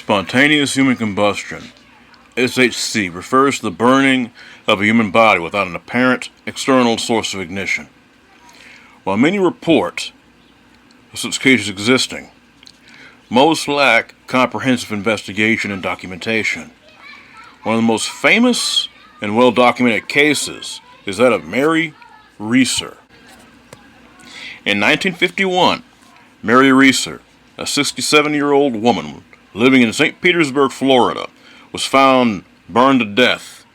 Spontaneous human combustion, SHC, refers to the burning of a human body without an apparent external source of ignition. While many report such cases existing, most lack comprehensive investigation and documentation. One of the most famous and well-documented cases is that of Mary Reeser. In 1951, Mary Reeser, a 67-year-old woman living in St. Petersburg, Florida, was found burned to death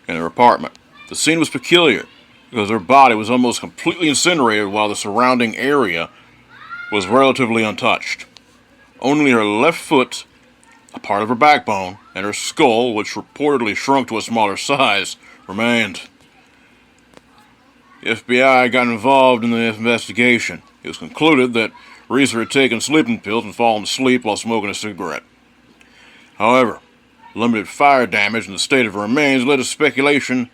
in her apartment. The scene was peculiar because her body was almost completely incinerated while the surrounding area was relatively untouched. Only her left foot, a part of her backbone, and her skull, which reportedly shrunk to a smaller size, remained. The FBI got involved in the investigation. It was concluded that Reeser had taken sleeping pills and fallen asleep while smoking a cigarette. However, limited fire damage and the state of her remains led to speculation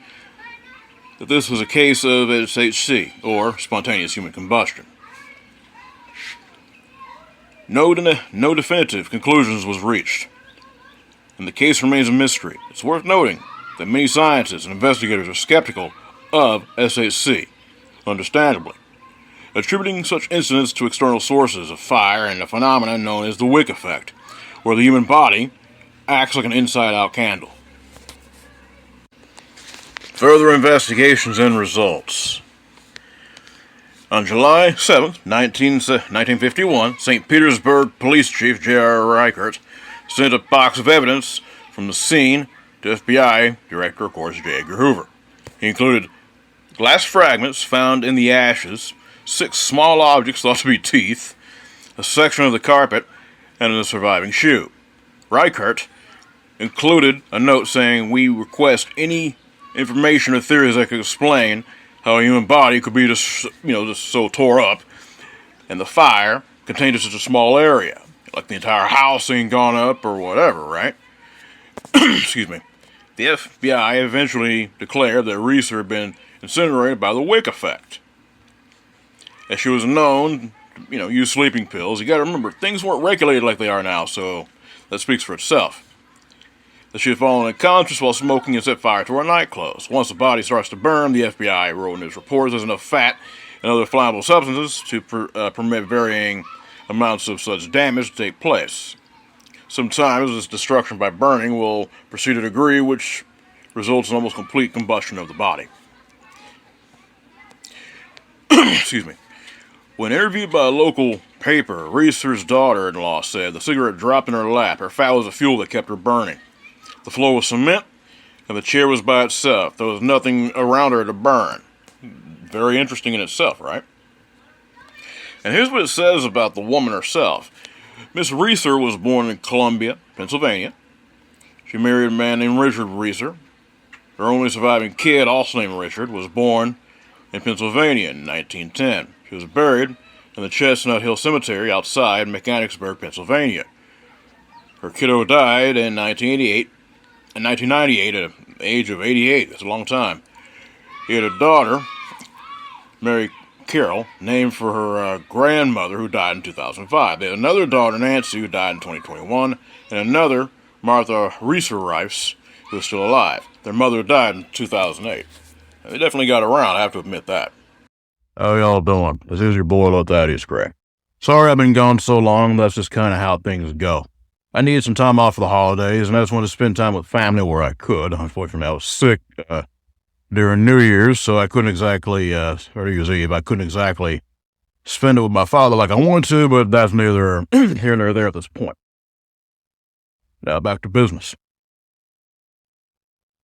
that this was a case of SHC, or spontaneous human combustion. No definitive conclusions was reached, and the case remains a mystery. It's worth noting that many scientists and investigators are skeptical of SHC, understandably, attributing such incidents to external sources of fire and a phenomenon known as the wick effect, where the human body acts like an inside-out candle. Further investigations and results. On July 7, 1951, St. Petersburg Police Chief J.R. Reichert sent a box of evidence from the scene to FBI Director, of course, J. Edgar Hoover. He included glass fragments found in the ashes, 6 small objects thought to be teeth, a section of the carpet, and a surviving shoe. Reichert included a note saying, "We request any information or theories that could explain how a human body could be just so tore up, and the fire contained in such a small area, like the entire house being gone up or whatever, right?" Excuse me. The FBI eventually declared that Reeser had been incinerated by the wick effect. As she was known to, use sleeping pills, you gotta remember, things weren't regulated like they are now, so that speaks for itself. That she had fallen unconscious while smoking and set fire to her nightclothes. Once the body starts to burn, the FBI wrote in its reports there's enough fat and other flammable substances to permit varying amounts of such damage to take place. Sometimes this destruction by burning will proceed to a degree which results in almost complete combustion of the body. Excuse me. When interviewed by a local paper, Reeser's daughter-in-law said the cigarette dropped in her lap. Her fat was the fuel that kept her burning. The floor was cement, and the chair was by itself. There was nothing around her to burn. Very interesting in itself, right? And here's what it says about the woman herself. Miss Reeser was born in Columbia, Pennsylvania. She married a man named Richard Reeser. Her only surviving kid, also named Richard, was born in Pennsylvania in 1910. She was buried in the Chestnut Hill Cemetery outside Mechanicsburg, Pennsylvania. Her kiddo died in 1998 at the age of 88. That's a long time. He had a daughter, Mary Carroll, named for her grandmother, who died in 2005. They had another daughter, Nancy, who died in 2021, and another, Martha Reeser Rice, who is still alive. Their mother died in 2008. They definitely got around, I have to admit that. How y'all doing? This is your boy, Thaddeus Gray. Sorry I've been gone so long, that's just kind of how things go. I needed some time off for the holidays, and I just wanted to spend time with family where I could. Unfortunately, I was sick during New Year's, so I couldn't exactly, or New Year's Eve, I couldn't exactly spend it with my father like I wanted to, but that's neither here nor there at this point. Now back to business.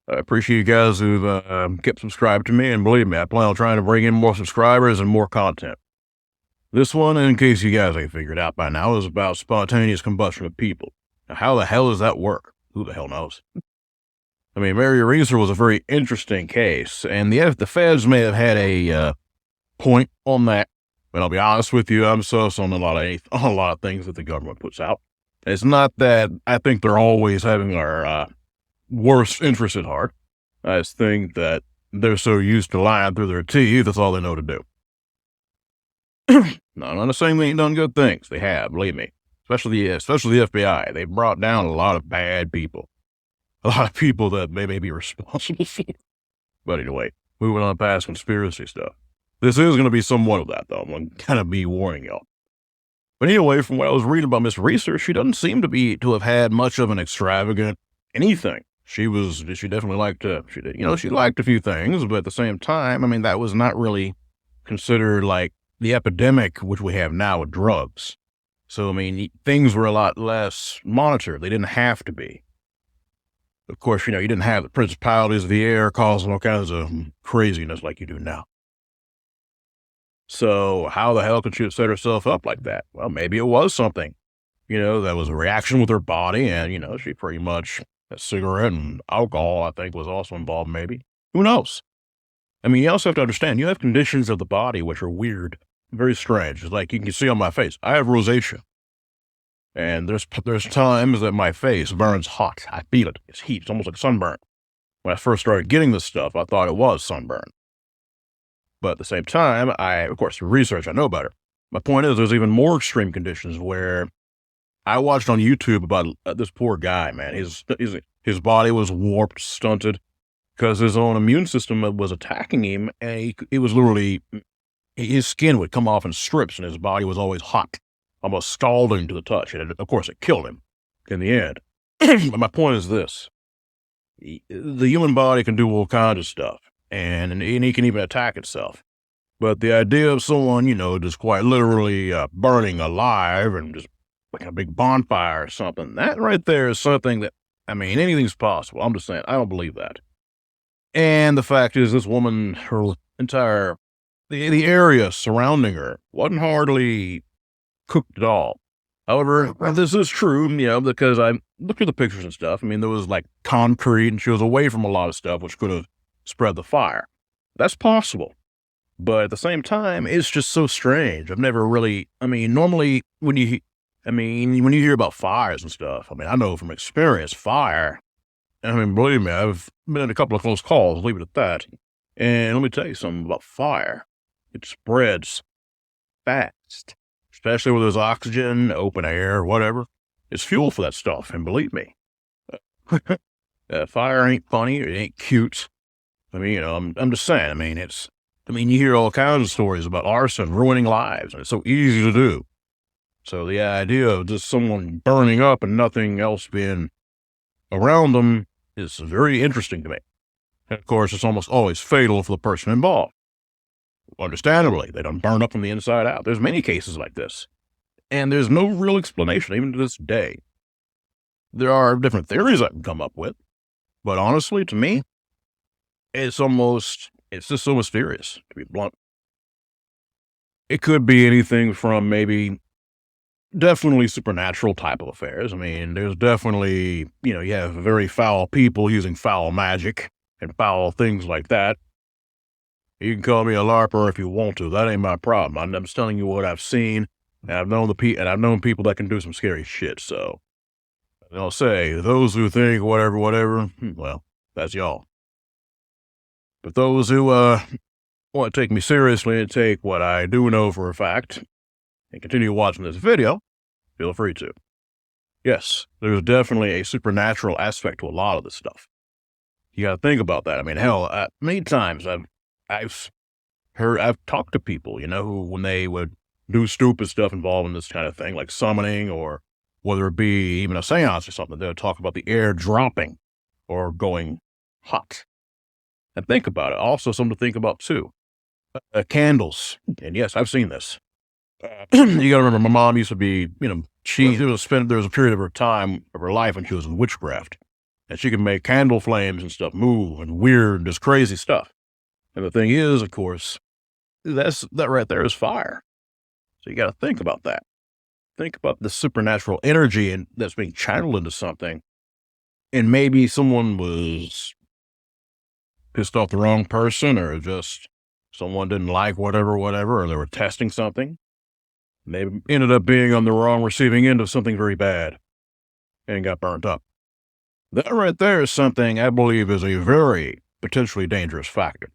I appreciate you guys who've kept subscribed to me, and believe me, I plan on trying to bring in more subscribers and more content. This one, in case you guys ain't figured out by now, is about spontaneous combustion of people. Now, how the hell does that work? Who the hell knows? I mean, Mary Reeser was a very interesting case, and the feds may have had a point on that, but I'll be honest with you, I'm sus on a lot of things that the government puts out. It's not that I think they're always having our worst interest at heart. I just think that they're so used to lying through their teeth, that's all they know to do. No, I'm not saying they ain't done good things. They have, believe me. especially the FBI. They brought down a lot of bad people, a lot of people that they may be responsible for. But anyway, moving on past conspiracy stuff. This is going to be somewhat of that, though. I'm going to kind of be warning y'all. But anyway, from what I was reading about Miss Research, she doesn't seem to have had much of an extravagant anything. She definitely liked she liked a few things, but at the same time, I mean, that was not really considered like the epidemic which we have now with drugs. So, I mean, things were a lot less monitored. They didn't have to be. Of course, you didn't have the principalities of the air causing all kinds of craziness like you do now. So how the hell could she have set herself up like that? Well, maybe it was something, that was a reaction with her body, and, she pretty much, a cigarette and alcohol, I think, was also involved, maybe. Who knows? I mean, you also have to understand, you have conditions of the body which are weird, very strange. It's like you can see on my face, I have rosacea. And there's times that my face burns hot. I feel it. It's heat. It's almost like sunburn. When I first started getting this stuff, I thought it was sunburn. But at the same time, of course, through research, I know better. My point is, there's even more extreme conditions where I watched on YouTube about this poor guy, man. His body was warped, stunted, because his own immune system was attacking him, and it was literally, his skin would come off in strips, and his body was always hot, almost scalding to the touch. And of course, it killed him in the end. But my point is this. The human body can do all kinds of stuff, and he can even attack itself. But the idea of someone, just quite literally burning alive and just like a big bonfire or something, that right there is something that, I mean, anything's possible. I'm just saying, I don't believe that. And the fact is, this woman, her entire, the area surrounding her wasn't hardly cooked at all. However, this is true, because I looked at the pictures and stuff. I mean, there was like concrete, and she was away from a lot of stuff which could have spread the fire. That's possible. But at the same time, it's just so strange. I've never really, normally when you hear about fires and stuff, I know from experience, fire, believe me, I've been in a couple of close calls, leave it at that. And let me tell you something about fire. It spreads fast, especially where there's oxygen, open air, whatever. It's fuel for that stuff, and believe me, fire ain't funny, it ain't cute. I'm just saying, you hear all kinds of stories about arson ruining lives, and it's so easy to do. So the idea of just someone burning up and nothing else being around them is very interesting to me. And of course, it's almost always fatal for the person involved. Understandably, they don't burn up from the inside out. There's many cases like this. And there's no real explanation, even to this day. There are different theories I can come up with. But honestly, to me, it's just so mysterious, to be blunt. It could be anything from definitely supernatural type of affairs. There's definitely, you have very foul people using foul magic and foul things like that. You can call me a LARPer if you want to. That ain't my problem. I'm just telling you what I've seen, and I've known people that can do some scary shit. So, I'll say, those who think whatever, well, that's y'all. But those who want to take me seriously and take what I do know for a fact and continue watching this video, feel free to. Yes, there's definitely a supernatural aspect to a lot of this stuff. You got to think about that. Hell, many times I've talked to people, who when they would do stupid stuff involving this kind of thing, like summoning, or whether it be even a seance or something, they would talk about the air dropping or going hot. And think about it. Also, something to think about too. Candles. And yes, I've seen this. You gotta remember, my mom used to be, there was a period of her time, of her life when she was in witchcraft. And she could make candle flames and stuff move and weird, just crazy stuff. And the thing is, of course, that right there is fire. So you gotta think about that. Think about the supernatural energy that's being channeled into something. And maybe someone was pissed off the wrong person, or just someone didn't like whatever, or they were testing something. And they ended up being on the wrong receiving end of something very bad and got burnt up. That right there is something I believe is a very potentially dangerous factor.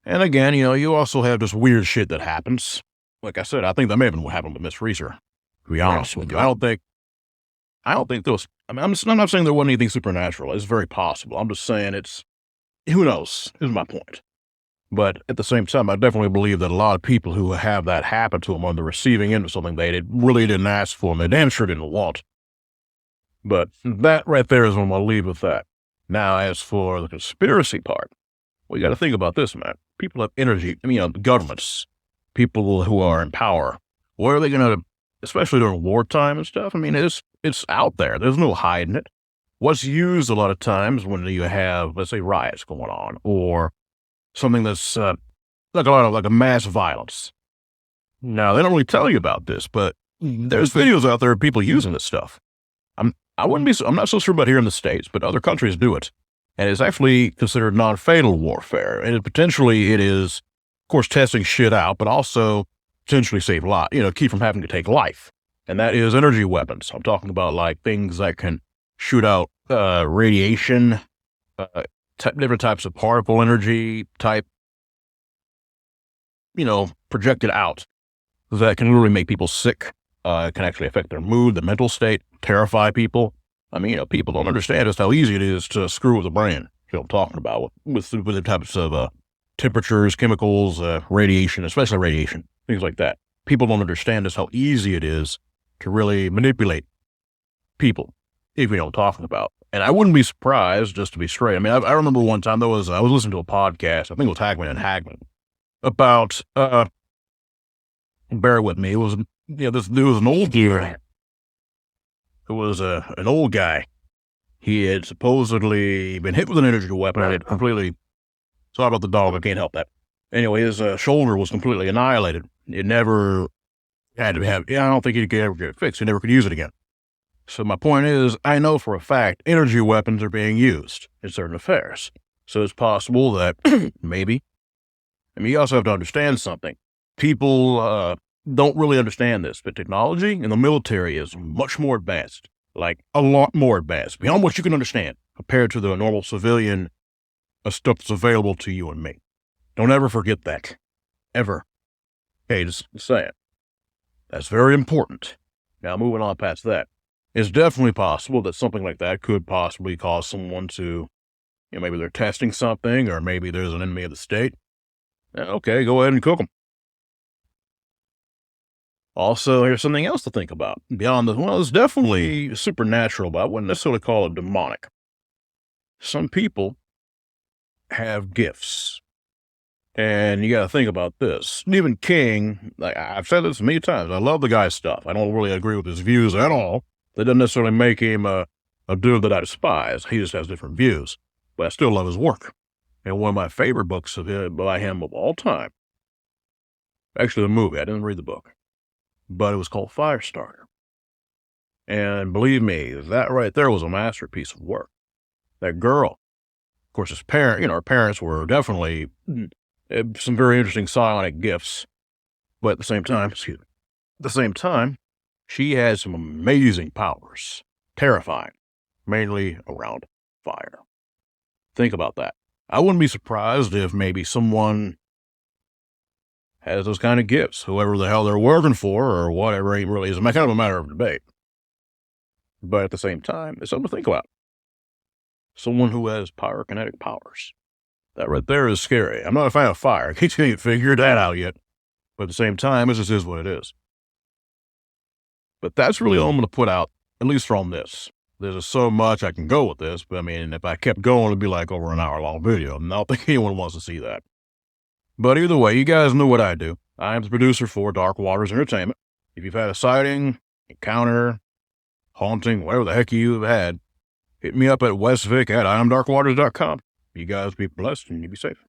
And again, you also have this weird shit that happens. Like I said, I think that may have been what happened with Miss Reeser. To be honest with you, I don't think there was. I mean, I'm not saying there wasn't anything supernatural. It's very possible. I'm just saying who knows, is my point. But at the same time, I definitely believe that a lot of people who have that happen to them on the receiving end of something really didn't ask for and they damn sure didn't want. But that right there is what I'll leave with that. Now, as for the conspiracy part, well, you got to think about this, man. People have energy. I mean, governments, people who are in power. What are they going to, especially during wartime and stuff? I mean, it's out there. There's no hiding it. What's used a lot of times when you have, let's say, riots going on or something that's like a mass violence. Now, they don't really tell you about this, but there's videos out there of people using this stuff. I'm not so sure about here in the States, but other countries do it. And it's actually considered non-fatal warfare. And it is, of course, testing shit out, but also potentially save keep from having to take life. And that is energy weapons. I'm talking about like things that can shoot out radiation, different types of particle energy type, projected out that can really make people sick. It can actually affect their mood, the mental state, terrify people. I mean, people don't understand just how easy it is to screw with the brain. You know what I'm talking about with the types of temperatures, chemicals, radiation, especially radiation, things like that. People don't understand just how easy it is to really manipulate people, if you know what I'm talking about. And I wouldn't be surprised, just to be straight. I mean, I remember one time I was listening to a podcast, I think it was Hagman and Hagman, about, bear with me, it was, there was an old dude. It was an old guy. He had supposedly been hit with an energy weapon and it completely, sorry about the dog, I can't help that. Anyway, his shoulder was completely annihilated. It never had to have, I don't think he could ever get it fixed. He never could use it again. So my point is, I know for a fact energy weapons are being used in certain affairs. So it's possible that maybe, you also have to understand something. People don't really understand this, but technology in the military is much more advanced, like a lot more advanced, beyond what you can understand compared to the normal civilian stuff that's available to you and me. Don't ever forget that. Ever. Hey, just saying. That's very important. Now, moving on past that. It's definitely possible that something like that could possibly cause someone to, maybe they're testing something, or maybe there's an enemy of the state. Okay, go ahead and cook them. Also, here's something else to think about. Beyond it's definitely supernatural, but I wouldn't necessarily call it demonic. Some people have gifts. And you got to think about this. Stephen King, I've said this many times, I love the guy's stuff. I don't really agree with his views at all. That doesn't necessarily make him a dude that I despise. He just has different views. But I still love his work. And one of my favorite books by him of all time, actually the movie, I didn't read the book, but it was called Firestarter. And believe me, that right there was a masterpiece of work. That girl, of course, her parents were definitely some very interesting psionic gifts, but at the same time, she has some amazing powers, terrifying, mainly around fire. Think about that. I wouldn't be surprised if maybe someone has those kind of gifts, whoever the hell they're working for or whatever. It really is kind of a matter of debate. But at the same time, it's something to think about. Someone who has pyrokinetic powers. That right there is scary. I'm not a fan of fire. I can't figure that out yet. But at the same time, this is what it is. But that's really all I'm going to put out, at least from this. There's just so much I can go with this, but if I kept going, it'd be like over an hour-long video, and I don't think anyone wants to see that. But either way, you guys know what I do. I am the producer for Dark Waters Entertainment. If you've had a sighting, encounter, haunting, whatever the heck you've had, hit me up at westvic@IamDarkWaters.com. You guys be blessed and you be safe.